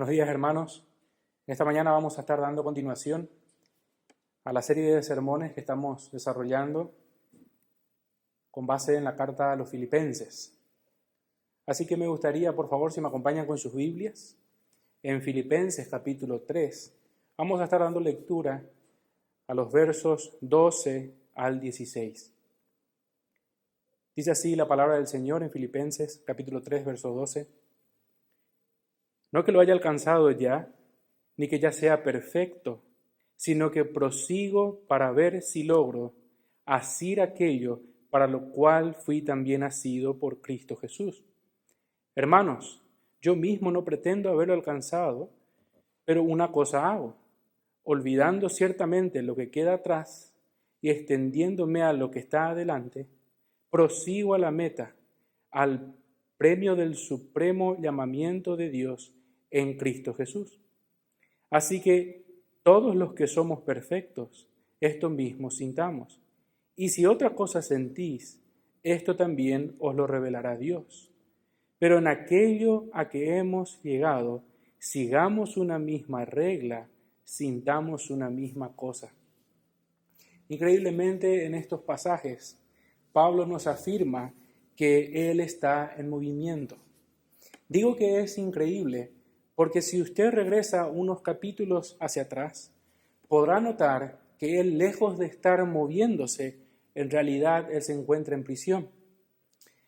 Buenos días, hermanos. En esta mañana vamos a estar dando continuación a la serie de sermones que estamos desarrollando con base en la carta a los Filipenses. Así que me gustaría, por favor, si me acompañan con sus Biblias, en Filipenses capítulo 3, vamos a estar dando lectura a los versos 12 al 16. Dice así la palabra del Señor en Filipenses capítulo 3, verso 12. No que lo haya alcanzado ya, ni que ya sea perfecto, sino que prosigo para ver si logro asir aquello para lo cual fui también asido por Cristo Jesús. Hermanos, yo mismo no pretendo haberlo alcanzado, pero una cosa hago, olvidando ciertamente lo que queda atrás y extendiéndome a lo que está adelante, prosigo a la meta, al premio del supremo llamamiento de Dios en Cristo Jesús. Así que todos los que somos perfectos, esto mismo sintamos. Y si otra cosa sentís, esto también os lo revelará Dios. Pero en aquello a que hemos llegado, sigamos una misma regla, sintamos una misma cosa. Increíblemente, en estos pasajes, Pablo nos afirma que Él está en movimiento. Digo que es increíble porque si usted regresa unos capítulos hacia atrás, podrá notar que Él, lejos de estar moviéndose, en realidad Él se encuentra en prisión.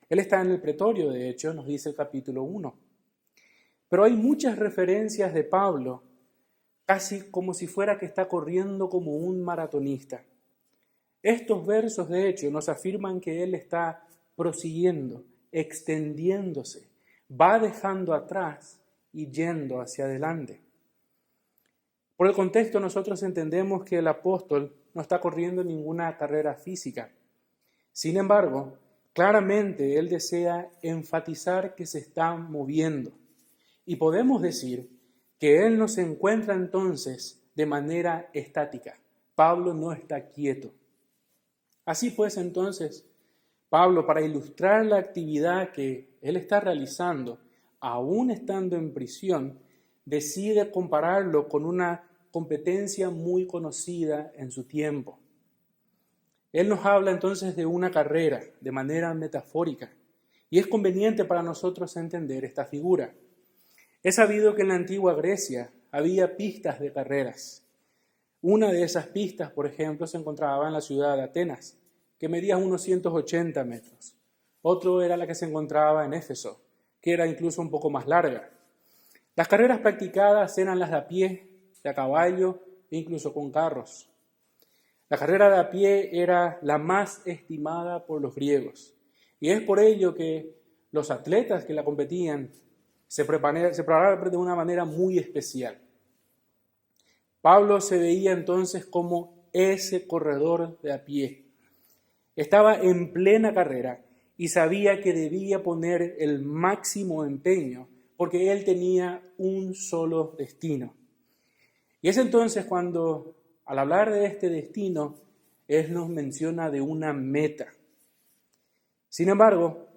Él está en el pretorio, de hecho, nos dice el capítulo 1. Pero hay muchas referencias de Pablo, casi como si fuera que está corriendo como un maratonista. Estos versos, de hecho, nos afirman que Él está prosiguiendo, extendiéndose, va dejando atrás y yendo hacia adelante. Por el contexto, nosotros entendemos que el apóstol no está corriendo ninguna carrera física. Sin embargo, claramente él desea enfatizar que se está moviendo. Y podemos decir que él no se encuentra entonces de manera estática. Pablo no está quieto. Así pues, entonces, Pablo, para ilustrar la actividad que él está realizando, aún estando en prisión, decide compararlo con una competencia muy conocida en su tiempo. Él nos habla entonces de una carrera de manera metafórica, y es conveniente para nosotros entender esta figura. Es sabido que en la antigua Grecia había pistas de carreras. Una de esas pistas, por ejemplo, se encontraba en la ciudad de Atenas, que medía unos 180 metros. Otro era la que se encontraba en Éfeso, que era incluso un poco más larga. Las carreras practicadas eran las de a pie, de a caballo e incluso con carros. La carrera de a pie era la más estimada por los griegos, y es por ello que los atletas que la competían se preparaban de una manera muy especial. Pablo se veía entonces como ese corredor de a pie. Estaba en plena carrera y sabía que debía poner el máximo empeño porque él tenía un solo destino. Y es entonces cuando, al hablar de este destino, él nos menciona de una meta. Sin embargo,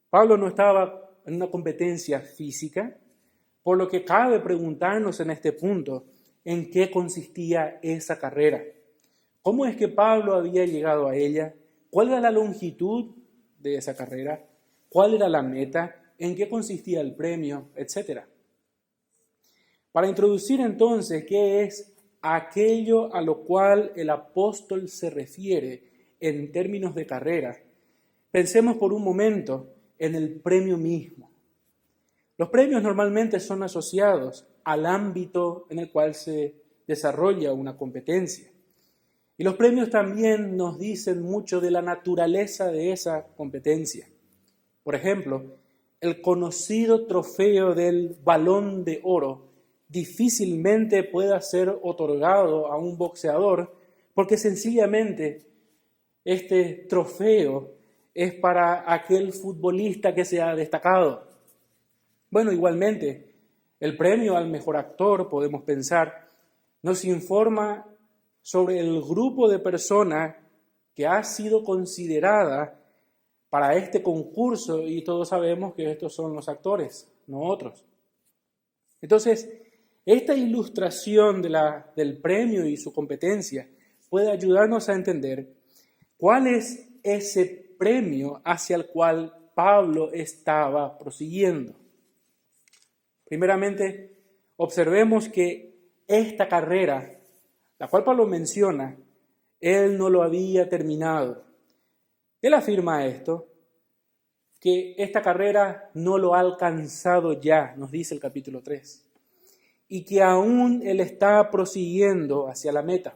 Pablo no estaba en una competencia física, por lo que cabe preguntarnos en este punto en qué consistía esa carrera. ¿Cómo es que Pablo había llegado a ella? ¿Cuál era la longitud de esa carrera? ¿Cuál era la meta? ¿En qué consistía el premio? Etcétera. Para introducir entonces qué es aquello a lo cual el apóstol se refiere en términos de carrera, pensemos por un momento en el premio mismo. Los premios normalmente son asociados al ámbito en el cual se desarrolla una competencia. Y los premios también nos dicen mucho de la naturaleza de esa competencia. Por ejemplo, el conocido trofeo del Balón de Oro difícilmente pueda ser otorgado a un boxeador porque sencillamente este trofeo es para aquel futbolista que se ha destacado. Bueno, igualmente, el premio al mejor actor, podemos pensar, nos informa sobre el grupo de personas que ha sido considerada para este concurso y todos sabemos que estos son los actores, no otros. Entonces, Esta ilustración del premio y su competencia puede ayudarnos a entender cuál es ese premio hacia el cual Pablo estaba prosiguiendo. Primeramente, observemos que esta carrera, la cual Pablo menciona, él no lo había terminado. Él afirma esto, que esta carrera no lo ha alcanzado ya, nos dice el capítulo 3, y que aún él está prosiguiendo hacia la meta.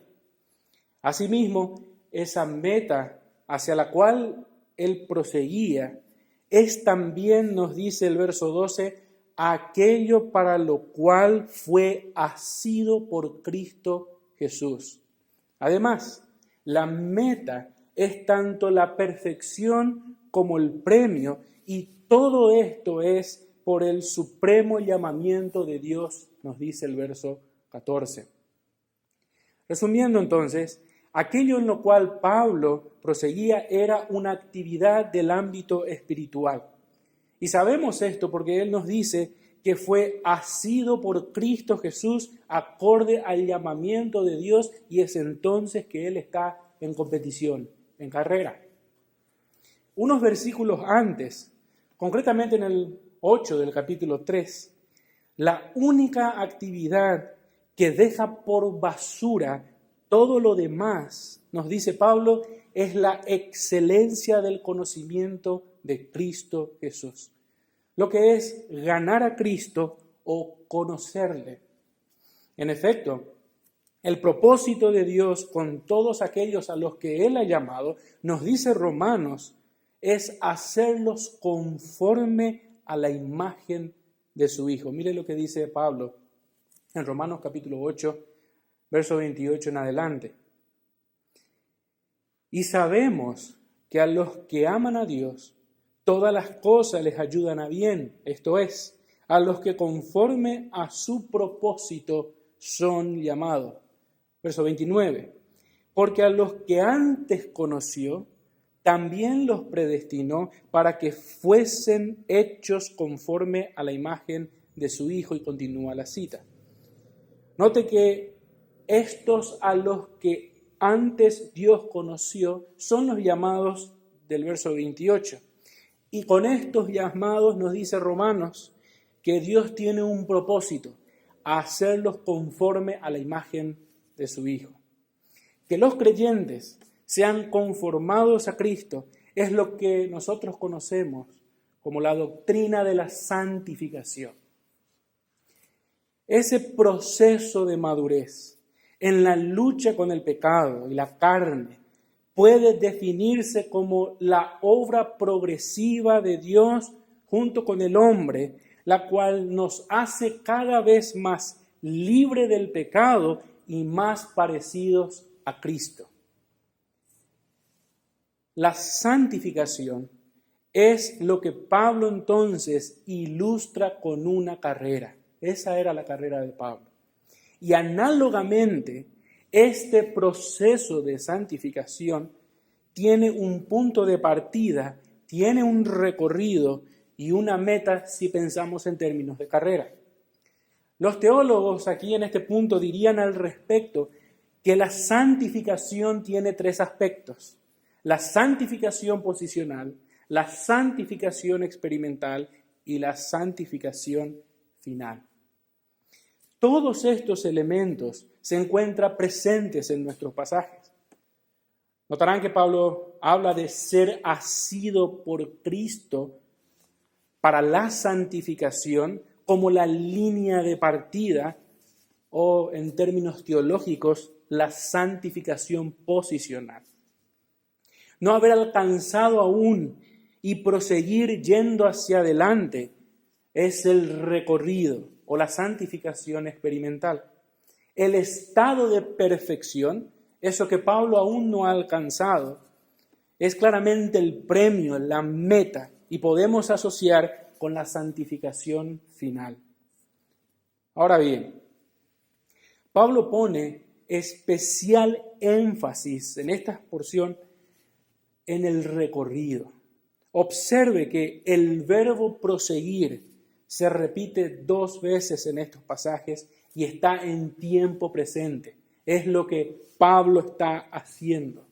Asimismo, esa meta hacia la cual él proseguía es también, nos dice el verso 12, aquello para lo cual fue asido por Cristo Jesús. Además, la meta es tanto la perfección como el premio, y todo esto es por el supremo llamamiento de Dios, nos dice el verso 14. Resumiendo entonces, aquello en lo cual Pablo proseguía era una actividad del ámbito espiritual. Y sabemos esto porque él nos dice que fue asido por Cristo Jesús acorde al llamamiento de Dios, y es entonces que él está en competición, en carrera. Unos versículos antes, concretamente en el 8 del capítulo 3, la única actividad que deja por basura todo lo demás, nos dice Pablo, es la excelencia del conocimiento de Cristo Jesús. Lo que es ganar a Cristo o conocerle. En efecto, el propósito de Dios con todos aquellos a los que Él ha llamado, nos dice Romanos, es hacerlos conforme a la imagen de su Hijo. Mire lo que dice Pablo en Romanos capítulo 8, verso 28 en adelante. Y sabemos que a los que aman a Dios, todas las cosas les ayudan a bien, esto es, a los que conforme a su propósito son llamados. Verso 29. Porque a los que antes conoció, también los predestinó para que fuesen hechos conforme a la imagen de su Hijo, y continúa la cita. Note que estos a los que antes Dios conoció son los llamados del verso 28. Y con estos llamados nos dice Romanos que Dios tiene un propósito, hacerlos conforme a la imagen de su Hijo. Que los creyentes sean conformados a Cristo es lo que nosotros conocemos como la doctrina de la santificación. Ese proceso de madurez en la lucha con el pecado y la carne puede definirse como la obra progresiva de Dios junto con el hombre, la cual nos hace cada vez más libre del pecado y más parecidos a Cristo. La santificación es lo que Pablo entonces ilustra con una carrera. Esa era la carrera de Pablo. Y análogamente, este proceso de santificación tiene un punto de partida, tiene un recorrido y una meta si pensamos en términos de carrera. Los teólogos aquí en este punto dirían al respecto que la santificación tiene tres aspectos: la santificación posicional, la santificación experimental y la santificación final. Todos estos elementos se encuentran presentes en nuestros pasajes. Notarán que Pablo habla de ser asido por Cristo para la santificación como la línea de partida, o en términos teológicos, la santificación posicional. No haber alcanzado aún y proseguir yendo hacia adelante es el recorrido o la santificación experimental. El estado de perfección, eso que Pablo aún no ha alcanzado, es claramente el premio, la meta, y podemos asociar con la santificación final. Ahora bien, Pablo pone especial énfasis en esta porción en el recorrido. Observe que el verbo proseguir se repite 2 veces en estos pasajes y está en tiempo presente. Es lo que Pablo está haciendo.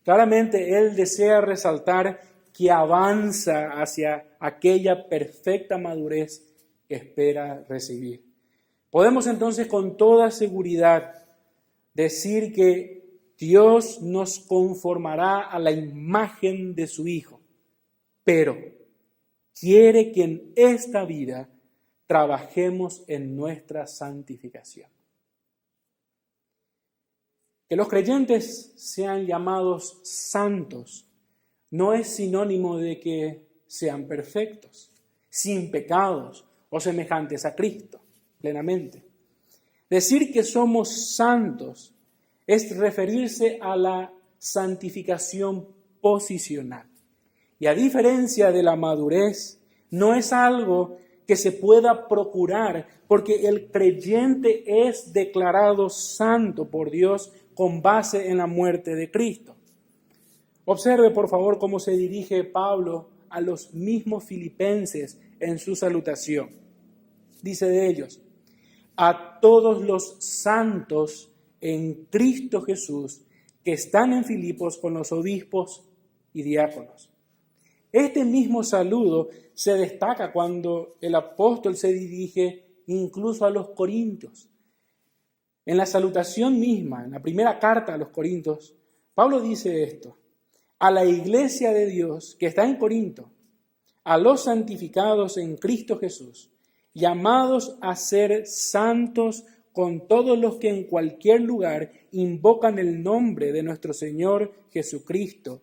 Claramente él desea resaltar que avanza hacia aquella perfecta madurez que espera recibir. Podemos entonces con toda seguridad decir que Dios nos conformará a la imagen de su Hijo, pero quiere que en esta vida trabajemos en nuestra santificación. Que los creyentes sean llamados santos no es sinónimo de que sean perfectos, sin pecados o semejantes a Cristo plenamente. Decir que somos santos es referirse a la santificación posicional. Y a diferencia de la madurez, no es algo que se pueda procurar, porque el creyente es declarado santo por Dios con base en la muerte de Cristo. Observe, por favor, cómo se dirige Pablo a los mismos filipenses en su salutación. Dice de ellos: a todos los santos en Cristo Jesús que están en Filipos con los obispos y diáconos. Este mismo saludo se destaca cuando el apóstol se dirige incluso a los corintios. En la salutación misma, en la primera carta a los corintios, Pablo dice esto: a la iglesia de Dios que está en Corinto, a los santificados en Cristo Jesús, llamados a ser santos con todos los que en cualquier lugar invocan el nombre de nuestro Señor Jesucristo,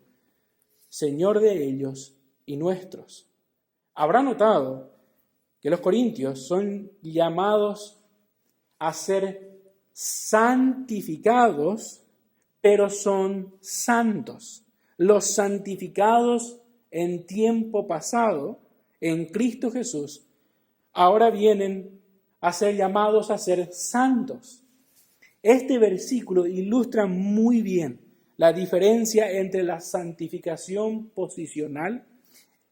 Señor de ellos y nuestros. Habrá notado que los corintios son llamados a ser santificados, pero son santos. Los santificados en tiempo pasado, en Cristo Jesús, ahora vienen a ser llamados a ser santos. Este versículo ilustra muy bien la diferencia entre la santificación posicional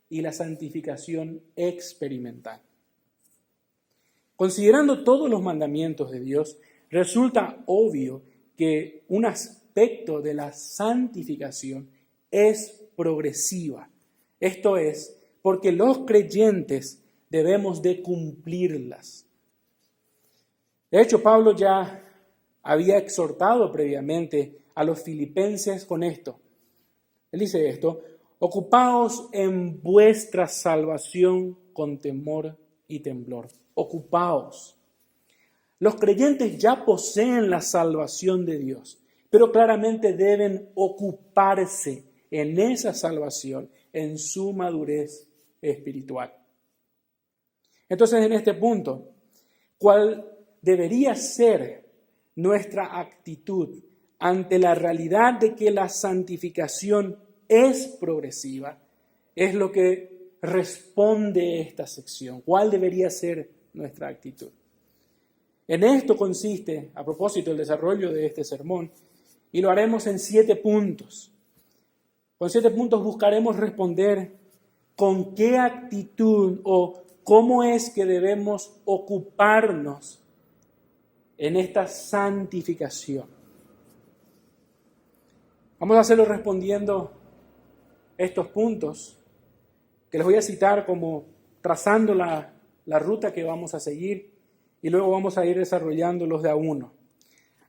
y la santificación experimental. Considerando todos los mandamientos de Dios, resulta obvio que un aspecto de la santificación es progresiva. Esto es, porque los creyentes debemos de cumplirlas. De hecho, Pablo ya había exhortado previamente a los filipenses con esto. Él dice esto: ocupaos en vuestra salvación con temor y temblor. Ocupaos. Los creyentes ya poseen la salvación de Dios, pero claramente deben ocuparse en esa salvación, en su madurez espiritual. Entonces, en este punto, ¿cuál debería ser nuestra actitud ante la realidad de que la santificación es progresiva? Es lo que responde esta sección. ¿Cuál debería ser nuestra actitud? En esto consiste, a propósito, el desarrollo de este sermón, y lo haremos en 7 puntos. Con 7 puntos buscaremos responder con qué actitud o cómo es que debemos ocuparnos en esta santificación. Vamos a hacerlo respondiendo estos puntos, que les voy a citar como trazando la ruta que vamos a seguir, y luego vamos a ir desarrollándolos de a uno.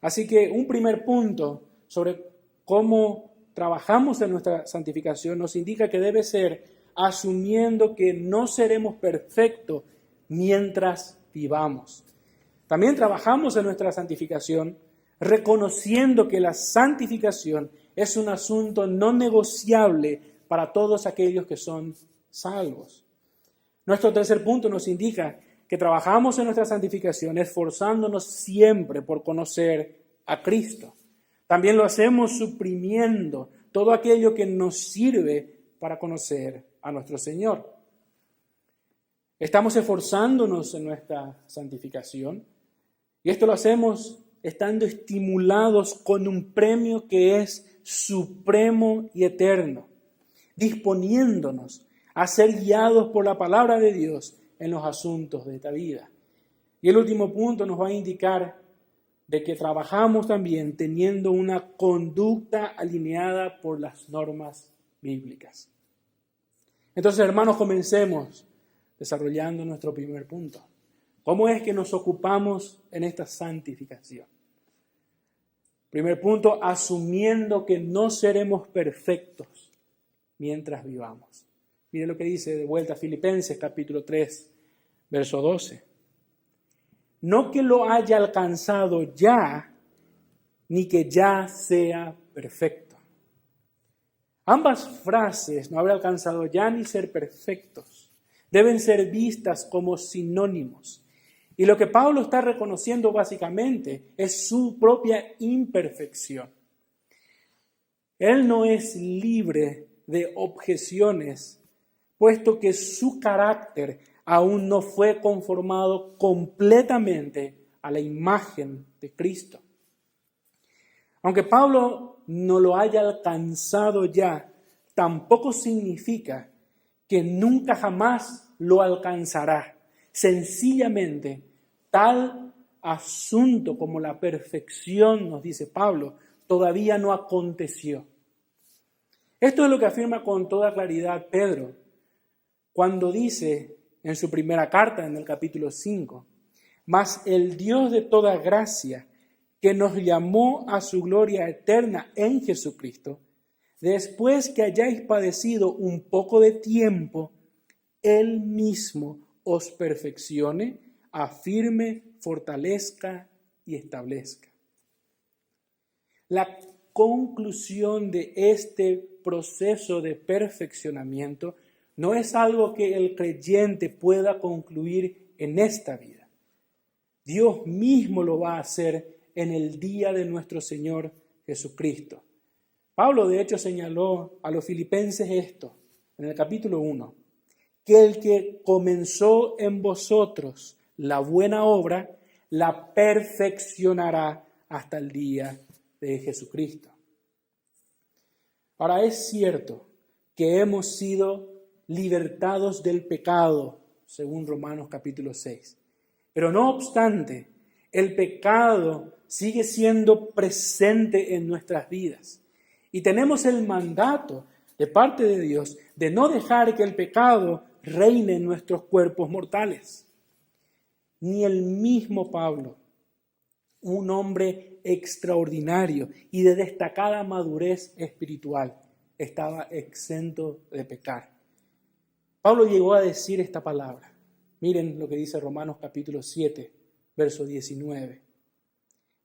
Así que un primer punto sobre cómo trabajamos en nuestra santificación nos indica que debe ser asumiendo que no seremos perfectos mientras vivamos. También trabajamos en nuestra santificación reconociendo que la santificación es un asunto no negociable para todos aquellos que son salvos. Nuestro tercer punto nos indica que trabajamos en nuestra santificación esforzándonos siempre por conocer a Cristo. También lo hacemos suprimiendo todo aquello que nos sirve para conocer a nuestro Señor. Estamos esforzándonos en nuestra santificación y esto lo hacemos estando estimulados con un premio que es supremo y eterno, disponiéndonos a ser guiados por la palabra de Dios en los asuntos de esta vida. Y el último punto nos va a indicar de que trabajamos también teniendo una conducta alineada por las normas bíblicas. Entonces, hermanos, comencemos desarrollando nuestro primer punto. ¿Cómo es que nos ocupamos en esta santificación? Primer punto, asumiendo que no seremos perfectos mientras vivamos. Mire lo que dice de vuelta Filipenses capítulo 3, verso 12. No que lo haya alcanzado ya, ni que ya sea perfecto. Ambas frases, no haber alcanzado ya ni ser perfectos, deben ser vistas como sinónimos. Y lo que Pablo está reconociendo básicamente es su propia imperfección. Él no es libre de objeciones, puesto que su carácter aún no fue conformado completamente a la imagen de Cristo. Aunque Pablo no lo haya alcanzado ya, tampoco significa que nunca jamás lo alcanzará. Sencillamente, tal asunto como la perfección, nos dice Pablo, todavía no aconteció. Esto es lo que afirma con toda claridad Pedro, cuando dice en su primera carta, en el capítulo 5, mas el Dios de toda gracia, que nos llamó a su gloria eterna en Jesucristo, después que hayáis padecido un poco de tiempo, Él mismo os perfeccione, afirme, fortalezca y establezca. La conclusión de este proceso de perfeccionamiento no es algo que el creyente pueda concluir en esta vida. Dios mismo lo va a hacer en el día de nuestro Señor Jesucristo. Pablo, de hecho, señaló a los filipenses esto en el capítulo 1, que el que comenzó en vosotros la buena obra, la perfeccionará hasta el día de Jesucristo. Ahora, es cierto que hemos sido libertados del pecado, según Romanos capítulo 6. Pero no obstante, el pecado sigue siendo presente en nuestras vidas. Y tenemos el mandato de parte de Dios de no dejar que el pecado reine en nuestros cuerpos mortales. Ni el mismo Pablo, un hombre extraordinario y de destacada madurez espiritual, estaba exento de pecar. Pablo llegó a decir esta palabra. Miren lo que dice Romanos capítulo 7, verso 19.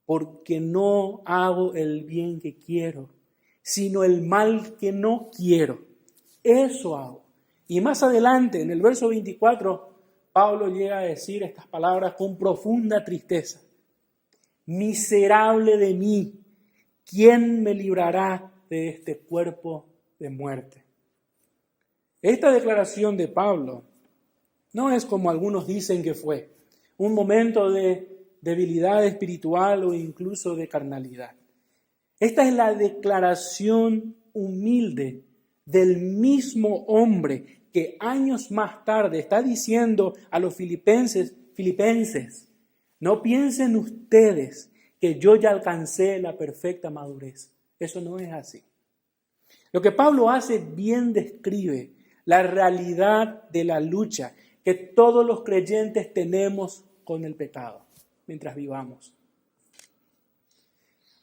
Porque no hago el bien que quiero, sino el mal que no quiero. Eso hago. Y más adelante, en el verso 24, Pablo llega a decir estas palabras con profunda tristeza. Miserable de mí, ¿quién me librará de este cuerpo de muerte? Esta declaración de Pablo no es como algunos dicen que fue, un momento de debilidad espiritual o incluso de carnalidad. Esta es la declaración humilde del mismo hombre que años más tarde está diciendo a los filipenses, no piensen ustedes que yo ya alcancé la perfecta madurez. Eso no es así. Lo que Pablo hace bien describe la realidad de la lucha que todos los creyentes tenemos con el pecado mientras vivamos.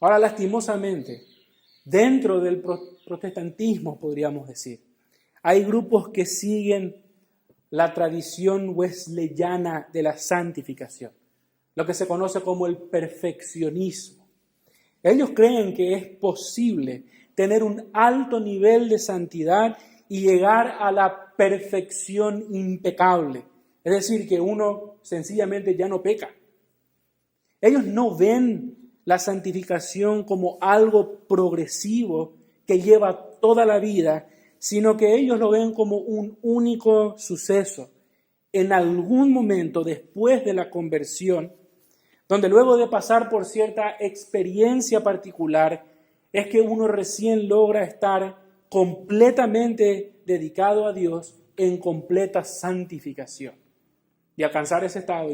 Ahora, lastimosamente, dentro del protestantismo, podríamos decir, hay grupos que siguen la tradición wesleyana de la santificación, lo que se conoce como el perfeccionismo. Ellos creen que es posible tener un alto nivel de santidad y llegar a la perfección impecable. Es decir, que uno sencillamente ya no peca. Ellos no ven la santificación como algo progresivo que lleva toda la vida, sino que ellos lo ven como un único suceso en algún momento después de la conversión, donde luego de pasar por cierta experiencia particular, es que uno recién logra estar completamente dedicado a Dios en completa santificación. Y alcanzar ese estado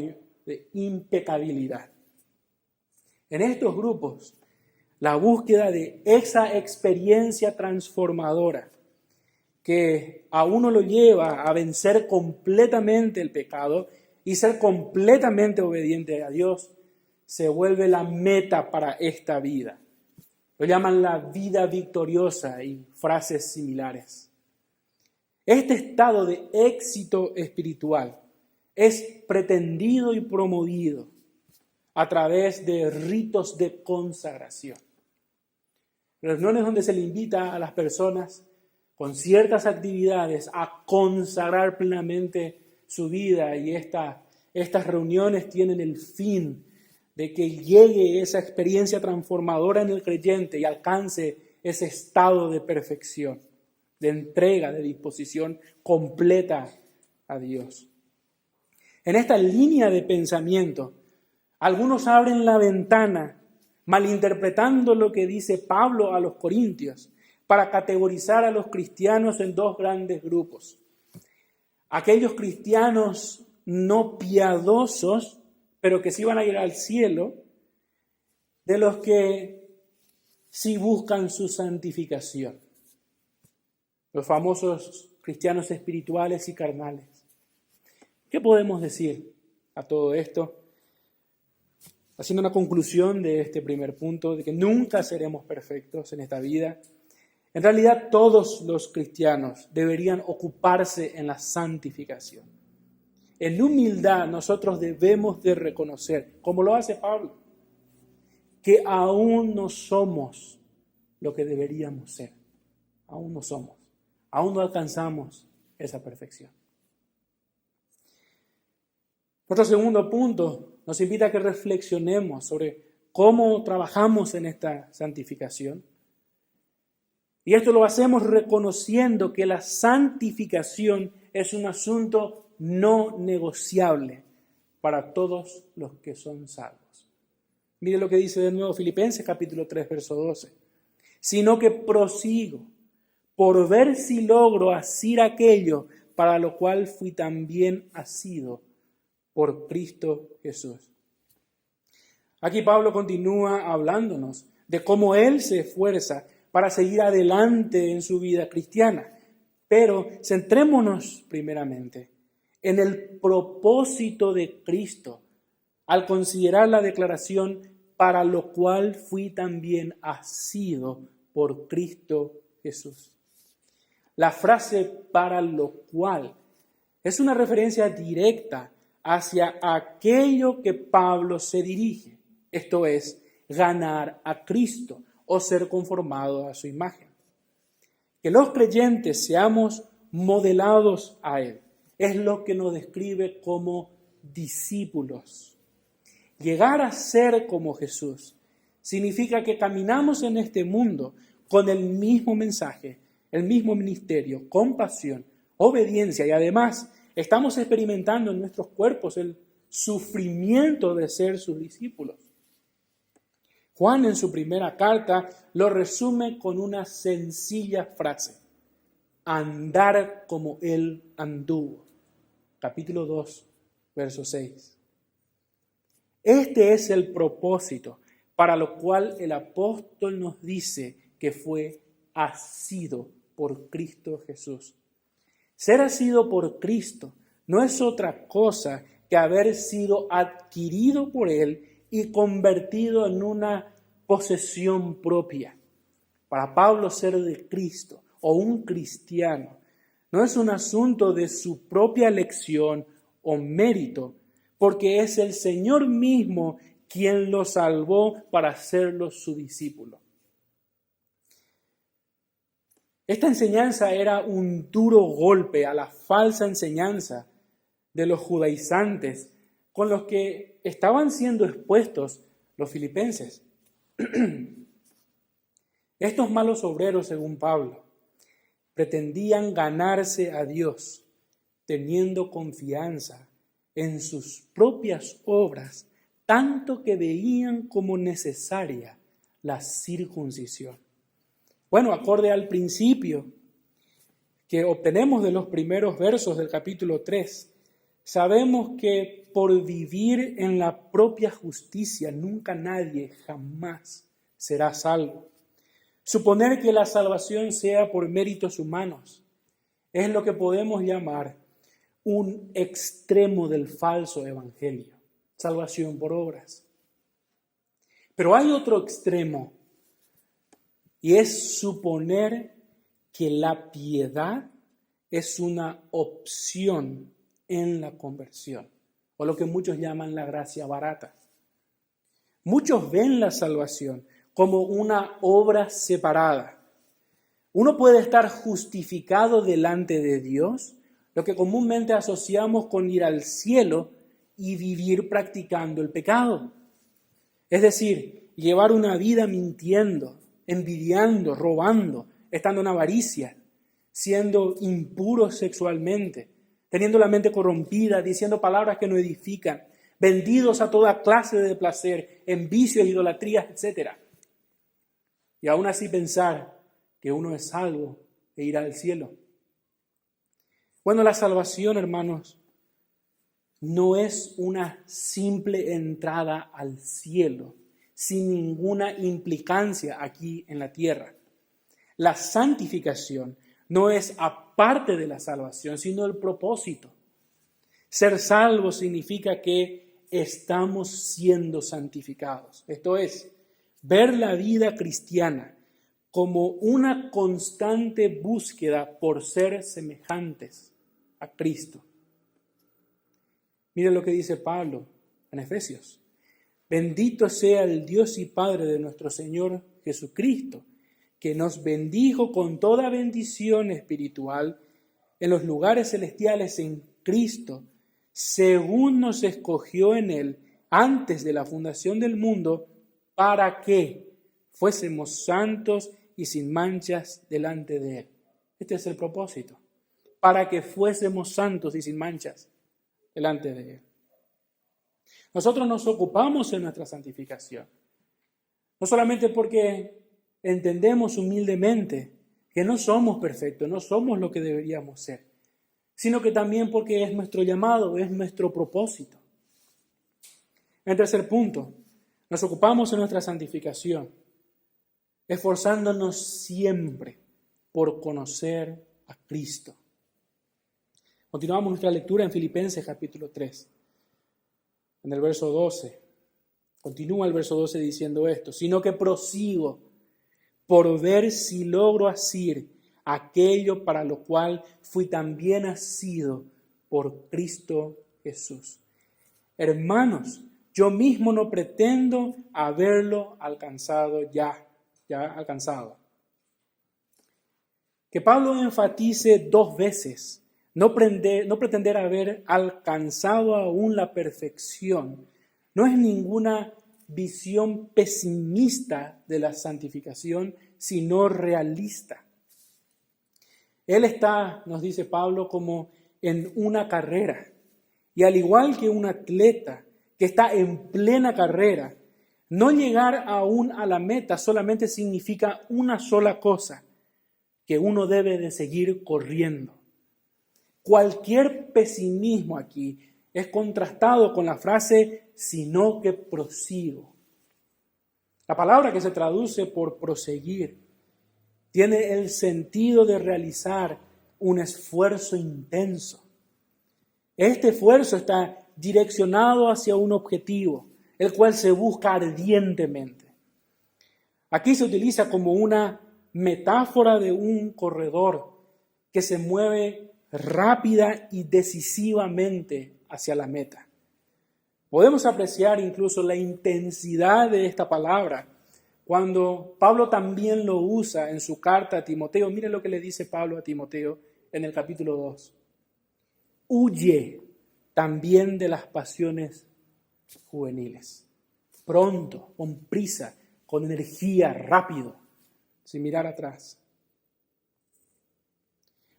de impecabilidad. En estos grupos, la búsqueda de esa experiencia transformadora que a uno lo lleva a vencer completamente el pecado y ser completamente obediente a Dios, se vuelve la meta para esta vida. Lo llaman la vida victoriosa y frases similares. Este estado de éxito espiritual es pretendido y promovido a través de ritos de consagración. Reuniones donde se le invita a las personas con ciertas actividades a consagrar plenamente su vida, y estas reuniones tienen el fin de que llegue esa experiencia transformadora en el creyente y alcance ese estado de perfección, de entrega, de disposición completa a Dios. En esta línea de pensamiento, algunos abren la ventana, malinterpretando lo que dice Pablo a los Corintios, para categorizar a los cristianos en dos grandes grupos. Aquellos cristianos no piadosos, pero que sí van a ir al cielo, de los que sí buscan su santificación. Los famosos cristianos espirituales y carnales. ¿Qué podemos decir a todo esto? Haciendo una conclusión de este primer punto, de que nunca seremos perfectos en esta vida. En realidad, todos los cristianos deberían ocuparse en la santificación. En humildad, nosotros debemos de reconocer, como lo hace Pablo, que aún no somos lo que deberíamos ser. Aún no somos. Aún no alcanzamos esa perfección. Nuestro segundo punto nos invita a que reflexionemos sobre cómo trabajamos en esta santificación. Y esto lo hacemos reconociendo que la santificación es un asunto no negociable para todos los que son salvos. Mire lo que dice de nuevo Filipenses capítulo 3, verso 12. Sino que prosigo por ver si logro asir aquello para lo cual fui también asido por Cristo Jesús. Aquí Pablo continúa hablándonos de cómo él se esfuerza para seguir adelante en su vida cristiana. Pero centrémonos primeramente en el propósito de Cristo al considerar la declaración para lo cual fui también asido por Cristo Jesús. La frase para lo cual es una referencia directa hacia aquello que Pablo se dirige, esto es, ganar a Cristo o ser conformado a su imagen. Que los creyentes seamos modelados a Él es lo que nos describe como discípulos. Llegar a ser como Jesús significa que caminamos en este mundo con el mismo mensaje, el mismo ministerio, compasión, obediencia, y además estamos experimentando en nuestros cuerpos el sufrimiento de ser sus discípulos. Juan en su primera carta lo resume con una sencilla frase: andar como Él anduvo. Capítulo 2, verso 6. Este es el propósito para lo cual el apóstol nos dice que fue asido por Cristo Jesús. Ser asido por Cristo no es otra cosa que haber sido adquirido por Él y convertido en una posesión propia. Para Pablo, ser de Cristo o un cristiano no es un asunto de su propia elección o mérito, porque es el Señor mismo quien lo salvó para hacerlo su discípulo. Esta enseñanza era un duro golpe a la falsa enseñanza de los judaizantes con los que estaban siendo expuestos los filipenses. Estos malos obreros, según Pablo, pretendían ganarse a Dios teniendo confianza en sus propias obras, tanto que veían como necesaria la circuncisión. Bueno, acorde al principio que obtenemos de los primeros versos del capítulo 3, Sabemos que por vivir en la propia justicia nunca nadie jamás será salvo. Suponer que la salvación sea por méritos humanos es lo que podemos llamar un extremo del falso evangelio, salvación por obras. Pero hay otro extremo, y es suponer que la piedad es una opción en la conversión, o lo que muchos llaman la gracia barata. Muchos ven la salvación como una obra separada. Uno puede estar justificado delante de Dios, lo que comúnmente asociamos con ir al cielo y vivir practicando el pecado. Es decir, llevar una vida mintiendo, envidiando, robando, estando en avaricia, siendo impuros sexualmente, teniendo la mente corrompida, diciendo palabras que no edifican, vendidos a toda clase de placer, en vicios, idolatrías, etc. Y aún así pensar que uno es salvo e irá al cielo. Bueno, la salvación, hermanos, no es una simple entrada al cielo, sin ninguna implicancia aquí en la tierra. La santificación no es aparte de la salvación, sino el propósito. Ser salvo significa que estamos siendo santificados. Esto es, ver la vida cristiana como una constante búsqueda por ser semejantes a Cristo. Miren lo que dice Pablo en Efesios. Bendito sea el Dios y Padre de nuestro Señor Jesucristo, que nos bendijo con toda bendición espiritual en los lugares celestiales en Cristo, según nos escogió en Él antes de la fundación del mundo, para que fuésemos santos y sin manchas delante de Él. Este es el propósito, para que fuésemos santos y sin manchas delante de Él. Nosotros nos ocupamos en nuestra santificación, no solamente porque entendemos humildemente que no somos perfectos, no somos lo que deberíamos ser, sino que también porque es nuestro llamado, es nuestro propósito. En tercer punto, nos ocupamos en nuestra santificación, esforzándonos siempre por conocer a Cristo. Continuamos nuestra lectura en Filipenses capítulo 3, en el verso 12. Continúa el verso 12 diciendo esto, sino que prosigo por ver si logro asir aquello para lo cual fui también asido por Cristo Jesús. Hermanos, yo mismo no pretendo haberlo alcanzado ya alcanzado. Que Pablo enfatice dos veces, no pretender haber alcanzado aún la perfección, no es ninguna visión pesimista de la santificación, sino realista. Él está, nos dice Pablo, como en una carrera. Y al igual que un atleta que está en plena carrera, no llegar aún a la meta solamente significa una sola cosa, que uno debe de seguir corriendo. Cualquier pesimismo aquí es contrastado con la frase, sino que prosigo. La palabra que se traduce por proseguir tiene el sentido de realizar un esfuerzo intenso. Este esfuerzo está direccionado hacia un objetivo, el cual se busca ardientemente. Aquí se utiliza como una metáfora de un corredor que se mueve rápida y decisivamente hacia la meta. Podemos apreciar incluso la intensidad de esta palabra cuando Pablo también lo usa en su carta a Timoteo. Miren lo que le dice Pablo a Timoteo en el capítulo 2. Huye también de las pasiones juveniles. Pronto, con prisa, con energía, rápido, sin mirar atrás.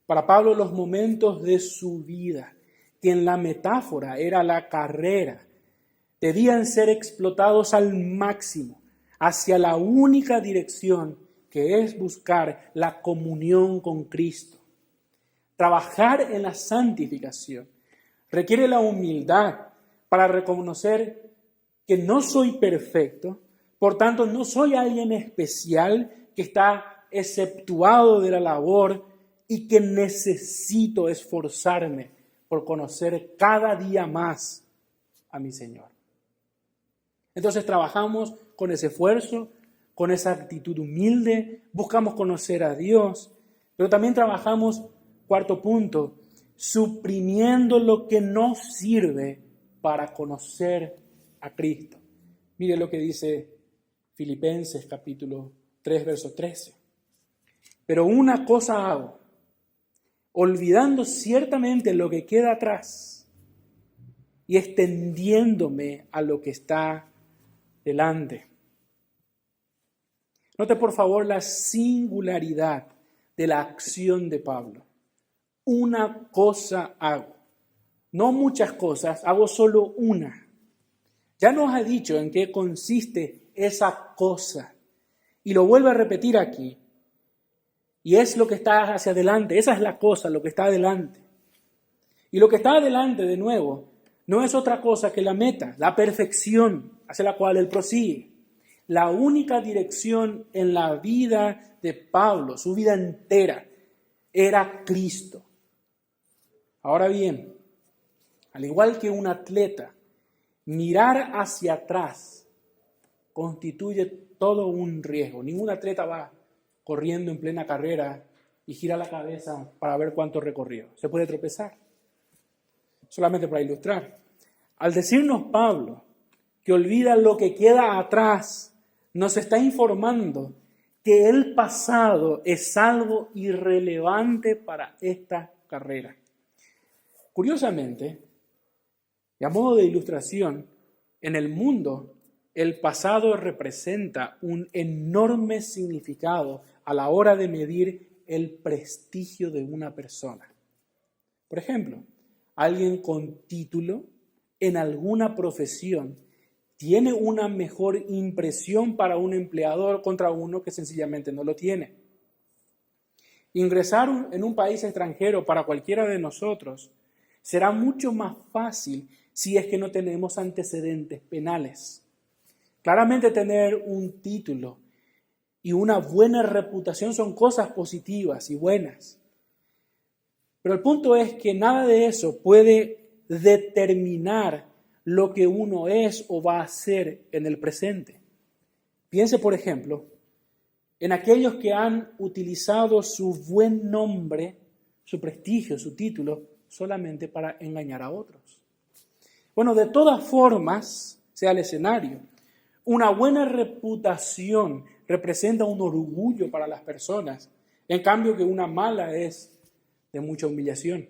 Para Pablo, los momentos de su vida, que en la metáfora era la carrera, debían ser explotados al máximo hacia la única dirección que es buscar la comunión con Cristo. Trabajar en la santificación Requiere la humildad para reconocer que no soy perfecto, por tanto no soy alguien especial que está exceptuado de la labor y que necesito esforzarme por conocer cada día más a mi Señor. Entonces trabajamos con ese esfuerzo, con esa actitud humilde, buscamos conocer a Dios, pero también trabajamos, cuarto punto, suprimiendo lo que no sirve para conocer a Cristo. Mire lo que dice Filipenses capítulo 3, verso 13. Pero una cosa hago, olvidando ciertamente lo que queda atrás y extendiéndome a lo que está delante. Note por favor la singularidad de la acción de Pablo. Una cosa hago, no muchas cosas, hago solo una. Ya nos ha dicho en qué consiste esa cosa y lo vuelve a repetir aquí. Y es lo que está hacia adelante, esa es la cosa, lo que está adelante. Y lo que está adelante, de nuevo, no es otra cosa que la meta, la perfección hacia la cual él prosigue. La única dirección en la vida de Pablo, su vida entera, era Cristo. Ahora bien, al igual que un atleta, mirar hacia atrás constituye todo un riesgo. Ningún atleta va corriendo en plena carrera y gira la cabeza para ver cuánto recorrió. Se puede tropezar. Solamente para ilustrar. Al decirnos Pablo que olvida lo que queda atrás, nos está informando que el pasado es algo irrelevante para esta carrera. Curiosamente, y a modo de ilustración, en el mundo el pasado representa un enorme significado a la hora de medir el prestigio de una persona. Por ejemplo, alguien con título en alguna profesión tiene una mejor impresión para un empleador contra uno que sencillamente no lo tiene. Ingresar en un país extranjero para cualquiera de nosotros será mucho más fácil si es que no tenemos antecedentes penales. Claramente tener un título y una buena reputación son cosas positivas y buenas. Pero el punto es que nada de eso puede determinar lo que uno es o va a hacer en el presente. Piense, por ejemplo, en aquellos que han utilizado su buen nombre, su prestigio, su título, solamente para engañar a otros. Bueno, de todas formas, sea el escenario, una buena reputación representa un orgullo para las personas, en cambio que una mala es de mucha humillación.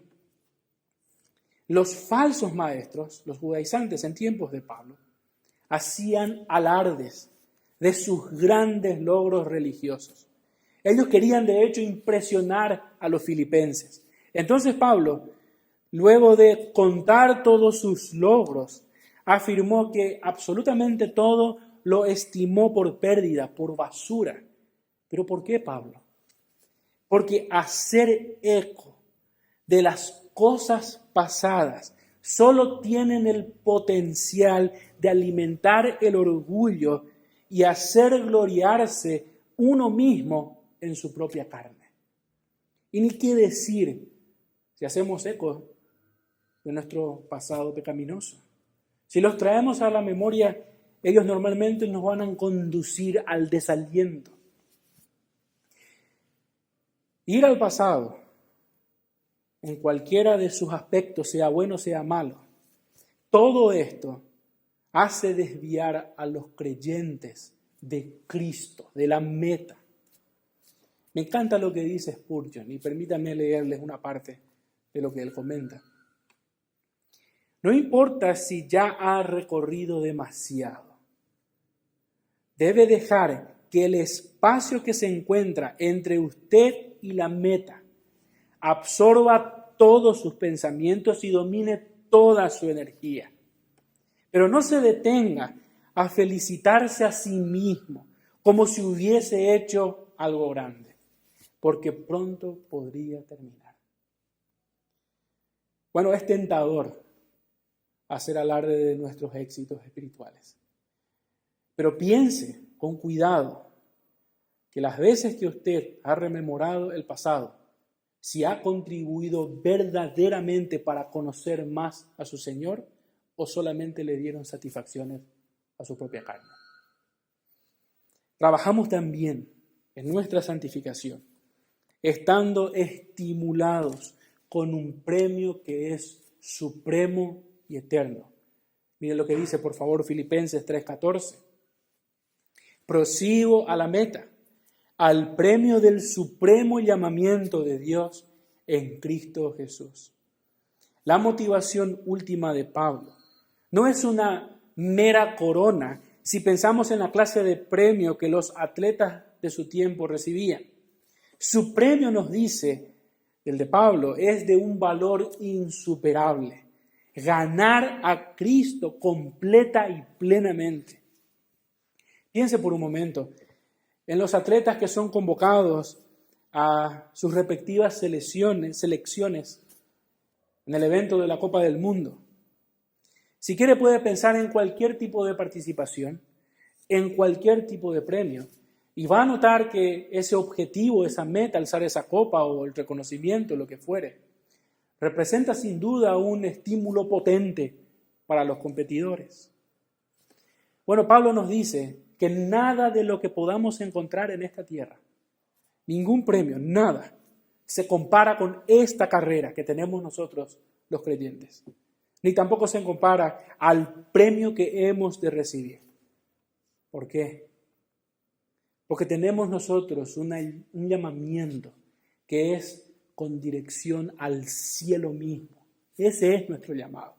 Los falsos maestros, los judaizantes en tiempos de Pablo, hacían alardes de sus grandes logros religiosos. Ellos querían de hecho impresionar a los filipenses. Entonces Pablo, luego de contar todos sus logros, afirmó que absolutamente todo lo estimó por pérdida, por basura. ¿Pero por qué, Pablo? Porque hacer eco de las cosas pasadas solo tienen el potencial de alimentar el orgullo y hacer gloriarse uno mismo en su propia carne. Y ni qué decir si hacemos eco de nuestro pasado pecaminoso. Si los traemos a la memoria, ellos normalmente nos van a conducir al desaliento. Ir al pasado, en cualquiera de sus aspectos, sea bueno, sea malo, todo esto hace desviar a los creyentes de Cristo, de la meta. Me encanta lo que dice Spurgeon y permítanme leerles una parte de lo que él comenta. No importa si ya ha recorrido demasiado, debe dejar que el espacio que se encuentra entre usted y la meta absorba todos sus pensamientos y domine toda su energía. Pero no se detenga a felicitarse a sí mismo como si hubiese hecho algo grande, porque pronto podría terminar. Bueno, es tentador hacer alarde de nuestros éxitos espirituales. Pero piense con cuidado que las veces que usted ha rememorado el pasado, si ha contribuido verdaderamente para conocer más a su Señor o solamente le dieron satisfacciones a su propia carne. Trabajamos también en nuestra santificación, estando estimulados con un premio que es supremo y eterno. Miren lo que dice, por favor, Filipenses 3:14. Prosigo a la meta, al premio del supremo llamamiento de Dios en Cristo Jesús. La motivación última de Pablo no es una mera corona si pensamos en la clase de premio que los atletas de su tiempo recibían. Su premio, nos dice el de Pablo, es de un valor insuperable. Ganar a Cristo completa y plenamente. Piense por un momento en los atletas que son convocados a sus respectivas selecciones en el evento de la Copa del Mundo. Si quiere puede pensar en cualquier tipo de participación, en cualquier tipo de premio, y va a notar que ese objetivo, esa meta, alzar esa copa o el reconocimiento, lo que fuere, representa sin duda un estímulo potente para los competidores. Bueno, Pablo nos dice que nada de lo que podamos encontrar en esta tierra, ningún premio, nada, se compara con esta carrera que tenemos nosotros los creyentes. Ni tampoco se compara al premio que hemos de recibir. ¿Por qué? Porque tenemos nosotros un llamamiento que es con dirección al cielo mismo. Ese es nuestro llamado.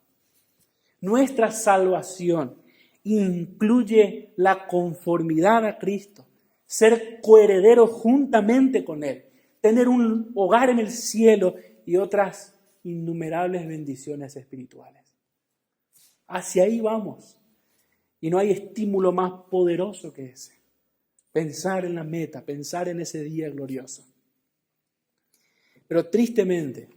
Nuestra salvación incluye la conformidad a Cristo, ser coherederos juntamente con Él, tener un hogar en el cielo y otras innumerables bendiciones espirituales. Hacia ahí vamos. Y no hay estímulo más poderoso que ese. Pensar en la meta, pensar en ese día glorioso. Pero tristemente,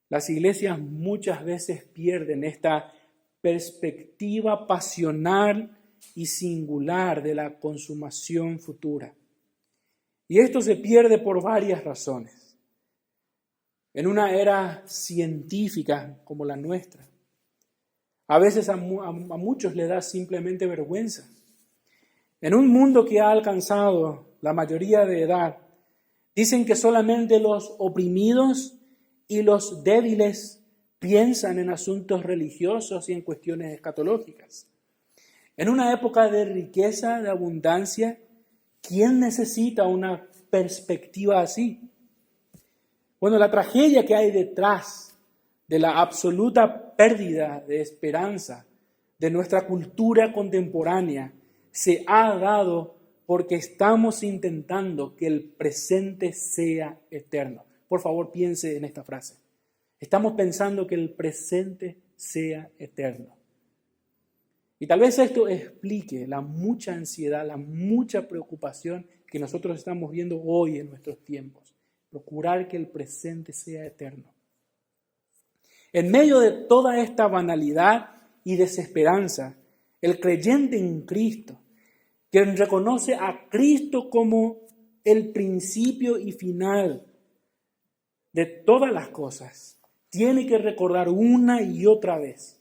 las iglesias muchas veces pierden esta perspectiva pasional y singular de la consumación futura. Y esto se pierde por varias razones. En una era científica como la nuestra, a veces a muchos les da simplemente vergüenza. En un mundo que ha alcanzado la mayoría de edad, dicen que solamente los oprimidos y los débiles piensan en asuntos religiosos y en cuestiones escatológicas. En una época de riqueza, de abundancia, ¿quién necesita una perspectiva así? Bueno, la tragedia que hay detrás de la absoluta pérdida de esperanza de nuestra cultura contemporánea se ha dado porque estamos intentando que el presente sea eterno. Por favor, piense en esta frase. Estamos pensando que el presente sea eterno. Y tal vez esto explique la mucha ansiedad, la mucha preocupación que nosotros estamos viendo hoy en nuestros tiempos. Procurar que el presente sea eterno. En medio de toda esta banalidad y desesperanza, el creyente en Cristo, quien reconoce a Cristo como el principio y final de todas las cosas, tiene que recordar una y otra vez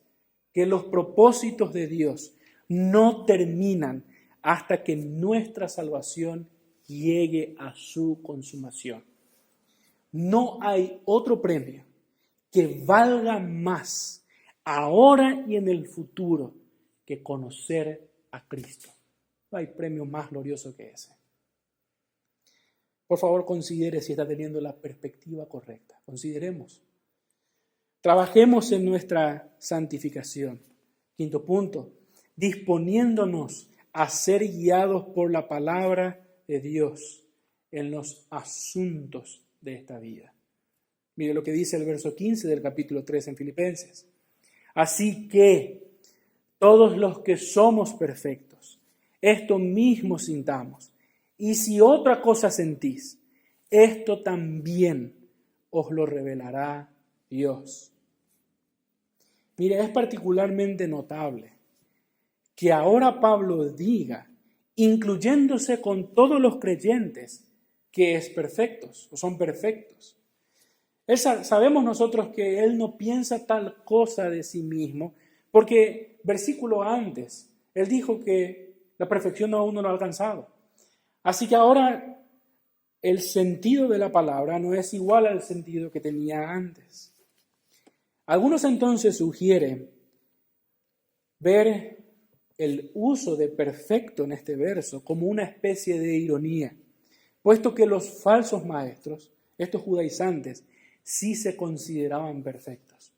que los propósitos de Dios no terminan hasta que nuestra salvación llegue a su consumación. No hay otro premio que valga más ahora y en el futuro que conocer a Cristo. No hay premio más glorioso que ese. Por favor, considere si está teniendo la perspectiva correcta. Consideremos. Trabajemos en nuestra santificación. Quinto punto, disponiéndonos a ser guiados por la palabra de Dios en los asuntos de esta vida. Mire lo que dice el verso 15 del capítulo 3 en Filipenses. Así que todos los que somos perfectos, esto mismo sintamos. Y si otra cosa sentís, esto también os lo revelará Dios. Mire, es particularmente notable que ahora Pablo diga, incluyéndose con todos los creyentes, que es perfectos o son perfectos. Sabemos nosotros que él no piensa tal cosa de sí mismo, porque versículo antes, él dijo que la perfección aún no lo ha alcanzado. Así que ahora el sentido de la palabra no es igual al sentido que tenía antes. Algunos entonces sugieren ver el uso de perfecto en este verso como una especie de ironía, puesto que los falsos maestros, estos judaizantes, sí se consideraban perfectos.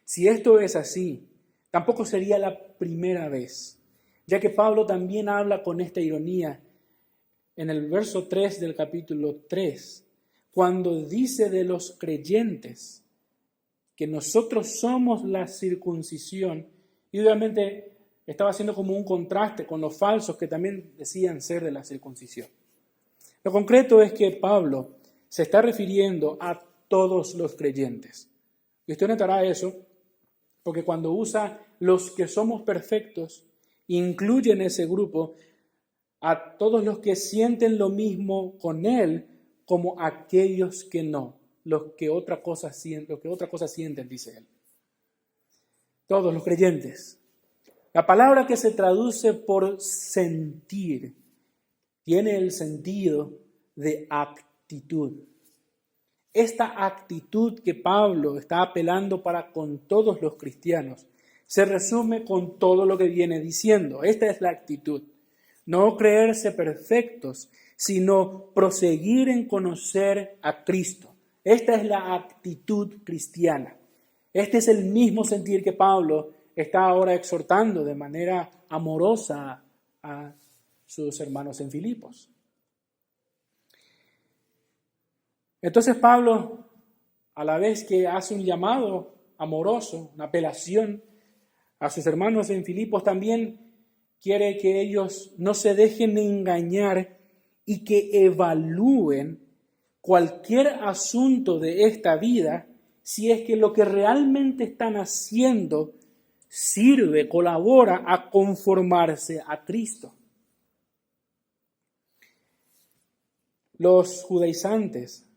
Si esto es así, tampoco sería la primera vez, ya que Pablo también habla con esta ironía en el verso 3 del capítulo 3, cuando dice de los creyentes que nosotros somos la circuncisión, y obviamente estaba haciendo como un contraste con los falsos que también decían ser de la circuncisión. Lo concreto es que Pablo se está refiriendo a todos los creyentes. Y usted notará eso, porque cuando usa los que somos perfectos, incluye en ese grupo a todos los que sienten lo mismo con él como aquellos que no, los que otra cosa sienten, dice él. Todos los creyentes. La palabra que se traduce por sentir tiene el sentido de actitud. Esta actitud que Pablo está apelando para con todos los cristianos se resume con todo lo que viene diciendo. Esta es la actitud. No creerse perfectos, sino proseguir en conocer a Cristo. Esta es la actitud cristiana. Este es el mismo sentir que Pablo está ahora exhortando de manera amorosa a sus hermanos en Filipos. Entonces Pablo, a la vez que hace un llamado amoroso, una apelación a sus hermanos en Filipos, también quiere que ellos no se dejen engañar y que evalúen cualquier asunto de esta vida si es que lo que realmente están haciendo sirve, colabora a conformarse a Cristo. Los judaizantes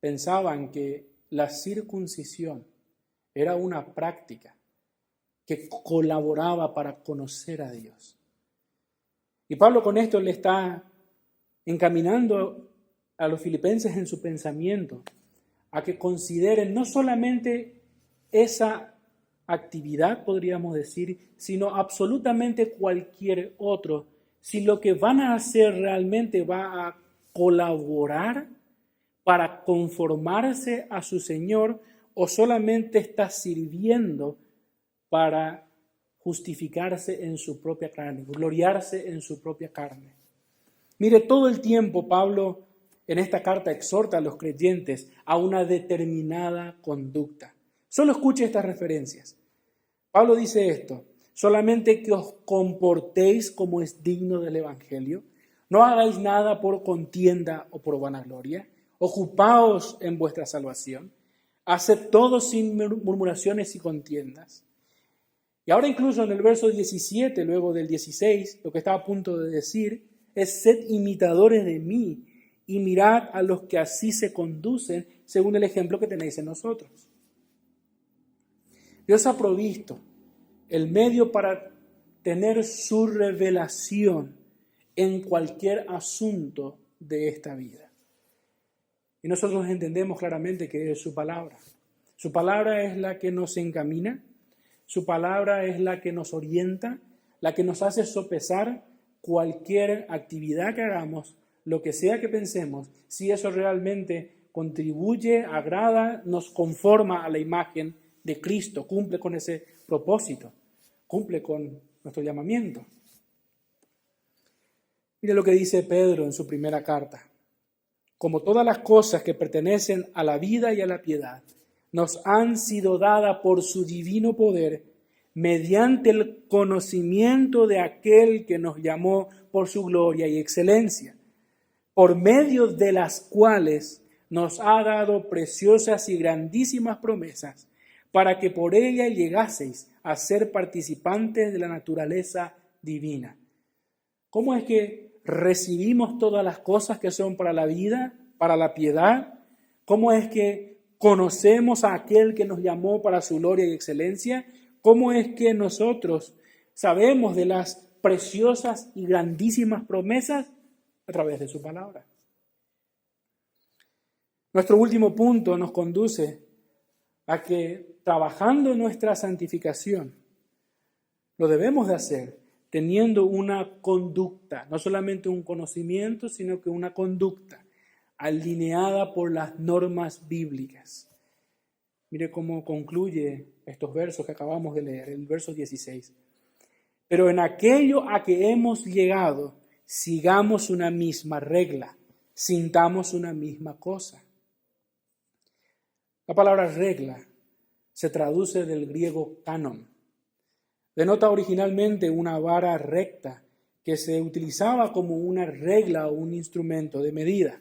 pensaban que la circuncisión era una práctica que colaboraba para conocer a Dios. Y Pablo con esto le está encaminando a los filipenses en su pensamiento a que consideren no solamente esa actividad, podríamos decir, sino absolutamente cualquier otro, si lo que van a hacer realmente va a colaborar para conformarse a su Señor o solamente está sirviendo para justificarse en su propia carne, gloriarse en su propia carne. Mire, todo el tiempo Pablo en esta carta exhorta a los creyentes a una determinada conducta. Solo escuche estas referencias. Pablo dice esto: solamente que os comportéis como es digno del Evangelio, no hagáis nada por contienda o por vanagloria, ocupaos en vuestra salvación, haced todo sin murmuraciones y contiendas. Y ahora incluso en el verso 17, luego del 16, lo que estaba a punto de decir es: sed imitadores de mí y mirad a los que así se conducen según el ejemplo que tenéis en nosotros. Dios ha provisto el medio para tener su revelación en cualquier asunto de esta vida. Y nosotros entendemos claramente que es su palabra. Su palabra es la que nos encamina, su palabra es la que nos orienta, la que nos hace sopesar cualquier actividad que hagamos, lo que sea que pensemos, si eso realmente contribuye, agrada, nos conforma a la imagen de Cristo, cumple con ese propósito, cumple con nuestro llamamiento. Mire lo que dice Pedro en su primera carta: como todas las cosas que pertenecen a la vida y a la piedad, nos han sido dadas por su divino poder, mediante el conocimiento de aquel que nos llamó por su gloria y excelencia, por medio de las cuales nos ha dado preciosas y grandísimas promesas, para que por ella llegaseis a ser participantes de la naturaleza divina. ¿Cómo es que recibimos todas las cosas que son para la vida, para la piedad? ¿Cómo es que conocemos a aquel que nos llamó para su gloria y excelencia? ¿Cómo es que nosotros sabemos de las preciosas y grandísimas promesas? A través de su palabra. Nuestro último punto nos conduce a que trabajando en nuestra santificación, lo debemos de hacer teniendo una conducta, no solamente un conocimiento, sino que una conducta alineada por las normas bíblicas. Mire cómo concluye estos versos que acabamos de leer, el verso 16. Pero en aquello a que hemos llegado, sigamos una misma regla, sintamos una misma cosa. La palabra regla se traduce del griego canon. Denota originalmente una vara recta que se utilizaba como una regla o un instrumento de medida.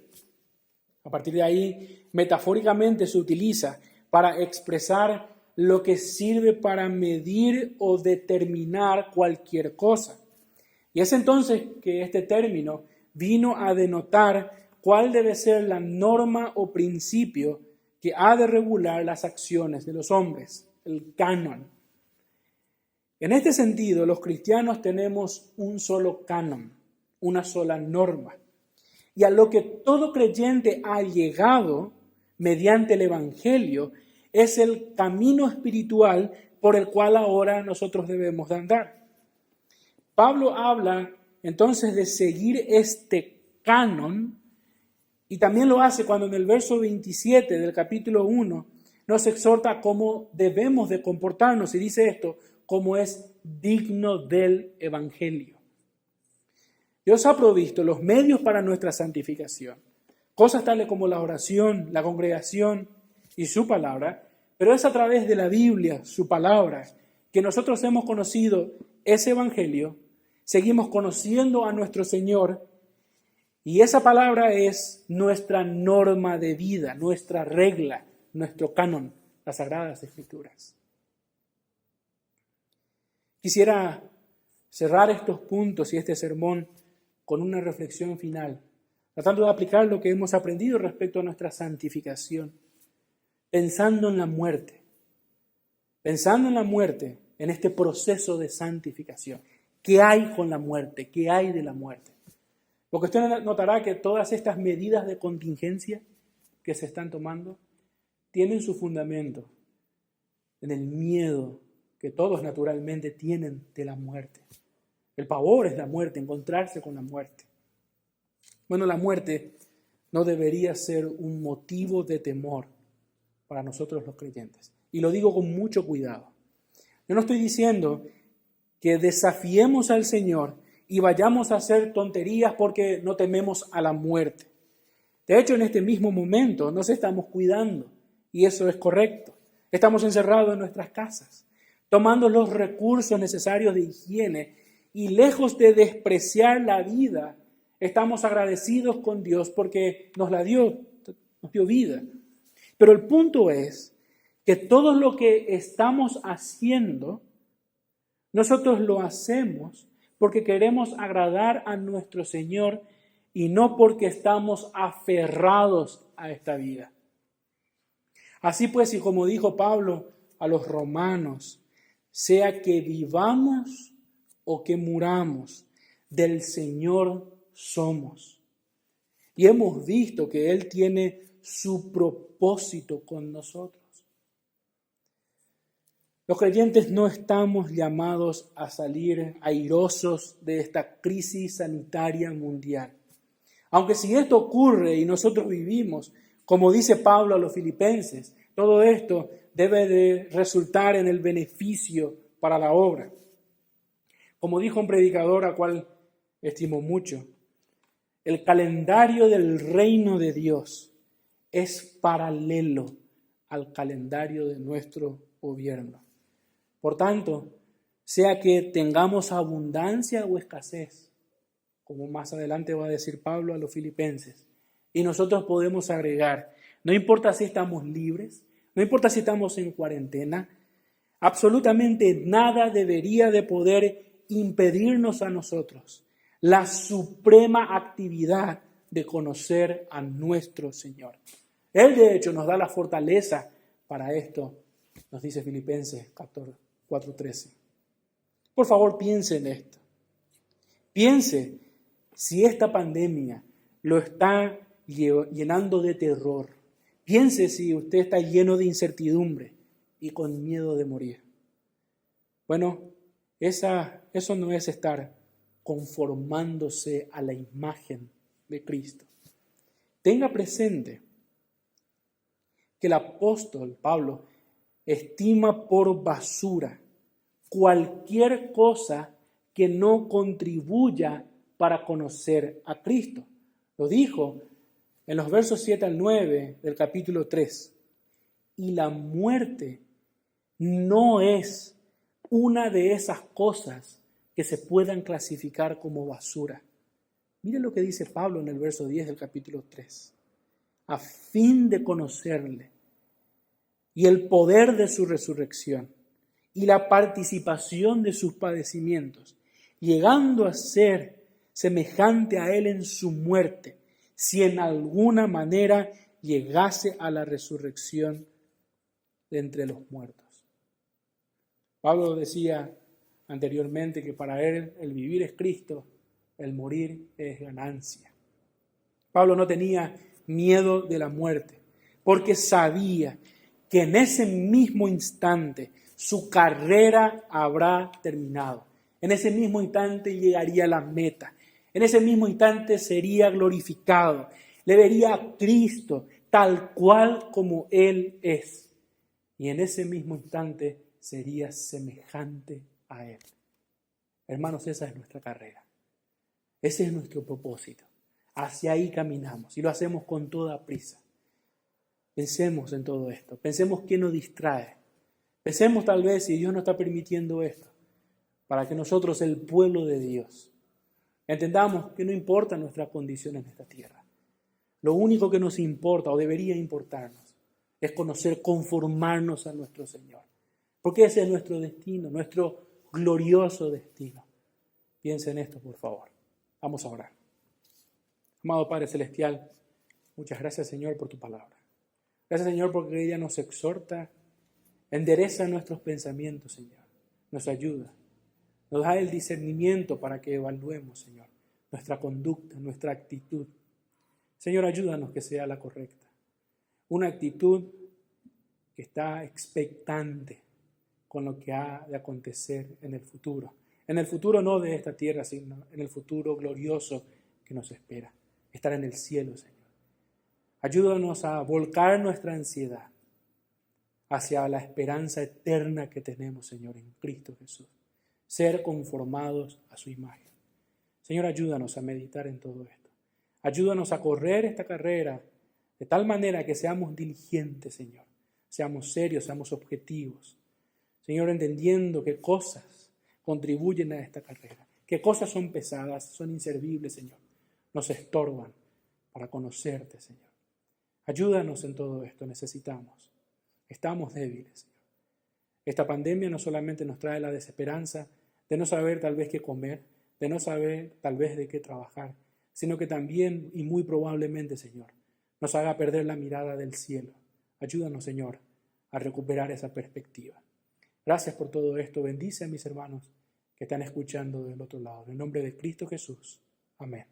A partir de ahí, metafóricamente se utiliza para expresar lo que sirve para medir o determinar cualquier cosa. Y es entonces que este término vino a denotar cuál debe ser la norma o principio que ha de regular las acciones de los hombres, el canon. En este sentido, los cristianos tenemos un solo canon, una sola norma. Y a lo que todo creyente ha llegado mediante el Evangelio es el camino espiritual por el cual ahora nosotros debemos de andar. Pablo habla entonces de seguir este canon y también lo hace cuando en el verso 27 del capítulo 1 nos exhorta cómo debemos de comportarnos y dice esto, como es digno del Evangelio. Dios ha provisto los medios para nuestra santificación, cosas tales como la oración, la congregación y su palabra, pero es a través de la Biblia, su palabra, que nosotros hemos conocido ese Evangelio, seguimos conociendo a nuestro Señor y esa palabra es nuestra norma de vida, nuestra regla, nuestro canon, las Sagradas Escrituras. Quisiera cerrar estos puntos y este sermón con una reflexión final, tratando de aplicar lo que hemos aprendido respecto a nuestra santificación, pensando en la muerte, en este proceso de santificación. ¿Qué hay con la muerte? ¿Qué hay de la muerte? Porque usted notará que todas estas medidas de contingencia que se están tomando tienen su fundamento en el miedo que todos naturalmente tienen de la muerte. El pavor es la muerte, encontrarse con la muerte. Bueno, la muerte no debería ser un motivo de temor para nosotros los creyentes. Y lo digo con mucho cuidado. Yo no estoy diciendo que desafiemos al Señor y vayamos a hacer tonterías porque no tememos a la muerte. De hecho, en este mismo momento nos estamos cuidando y eso es correcto. Estamos encerrados en nuestras casas, tomando los recursos necesarios de higiene y lejos de despreciar la vida, estamos agradecidos con Dios porque nos dio vida. Pero el punto es que todo lo que estamos haciendo, nosotros lo hacemos porque queremos agradar a nuestro Señor y no porque estamos aferrados a esta vida. Así pues, y como dijo Pablo a los romanos, sea que vivamos o que muramos, del Señor somos. Y hemos visto que Él tiene su propósito con nosotros. Los creyentes no estamos llamados a salir airosos de esta crisis sanitaria mundial. Aunque si esto ocurre y nosotros vivimos, como dice Pablo a los filipenses, todo esto debe de resultar en el beneficio para la obra. Como dijo un predicador a cual estimo mucho, el calendario del reino de Dios es paralelo al calendario de nuestro gobierno. Por tanto, sea que tengamos abundancia o escasez, como más adelante va a decir Pablo a los filipenses, y nosotros podemos agregar, no importa si estamos libres no importa si estamos en cuarentena, absolutamente nada debería de poder impedirnos a nosotros la suprema actividad de conocer a nuestro Señor. Él de hecho nos da la fortaleza para esto, nos dice Filipenses 4:13. Por favor, piense en esto. Piense si esta pandemia lo está llenando de terror. Piense si usted está lleno de incertidumbre y con miedo de morir. Bueno, eso no es estar conformándose a la imagen de Cristo. Tenga presente que el apóstol Pablo estima por basura cualquier cosa que no contribuya para conocer a Cristo. Lo dijo en los versos 7 al 9 del capítulo 3. Y la muerte no es una de esas cosas que se puedan clasificar como basura. Mire lo que dice Pablo en el verso 10 del capítulo 3. A fin de conocerle y el poder de su resurrección y la participación de sus padecimientos, llegando a ser semejante a él en su muerte, si en alguna manera llegase a la resurrección de entre los muertos. Pablo decía anteriormente que para él el vivir es Cristo, el morir es ganancia. Pablo no tenía miedo de la muerte, porque sabía que en ese mismo instante su carrera habrá terminado. En ese mismo instante llegaría a la meta. En ese mismo instante sería glorificado. Le vería a Cristo tal cual como Él es. Y en ese mismo instante sería semejante a Él. Hermanos, esa es nuestra carrera. Ese es nuestro propósito. Hacia ahí caminamos y lo hacemos con toda prisa. Pensemos en todo esto. Pensemos qué nos distrae. Pensemos tal vez si Dios no está permitiendo esto para que nosotros, el pueblo de Dios, entendamos que no importa nuestra condición en esta tierra. Lo único que nos importa o debería importarnos es conocer, conformarnos a nuestro Señor. Porque ese es nuestro destino, nuestro glorioso destino. Piensa en esto, por favor. Vamos a orar. Amado Padre Celestial, muchas gracias, Señor, por tu palabra. Gracias, Señor, porque ella nos exhorta, endereza nuestros pensamientos, Señor. Nos ayuda. Nos da el discernimiento para que evaluemos, Señor, nuestra conducta, nuestra actitud. Señor, ayúdanos que sea la correcta. Una actitud que está expectante con lo que ha de acontecer en el futuro. En el futuro no de esta tierra, sino en el futuro glorioso que nos espera. Estar en el cielo, Señor. Ayúdanos a volcar nuestra ansiedad hacia la esperanza eterna que tenemos, Señor, en Cristo Jesús. Ser conformados a su imagen. Señor, ayúdanos a meditar en todo esto. Ayúdanos a correr esta carrera de tal manera que seamos diligentes, Señor. Seamos serios, seamos objetivos. Señor, entendiendo qué cosas contribuyen a esta carrera, qué cosas son pesadas, son inservibles, Señor. Nos estorban para conocerte, Señor. Ayúdanos en todo esto, necesitamos. Estamos débiles, Señor. Esta pandemia no solamente nos trae la desesperanza de no saber tal vez qué comer, de no saber tal vez de qué trabajar, sino que también y muy probablemente, Señor, nos haga perder la mirada del cielo. Ayúdanos, Señor, a recuperar esa perspectiva. Gracias por todo esto. Bendice a mis hermanos que están escuchando del otro lado. En el nombre de Cristo Jesús. Amén.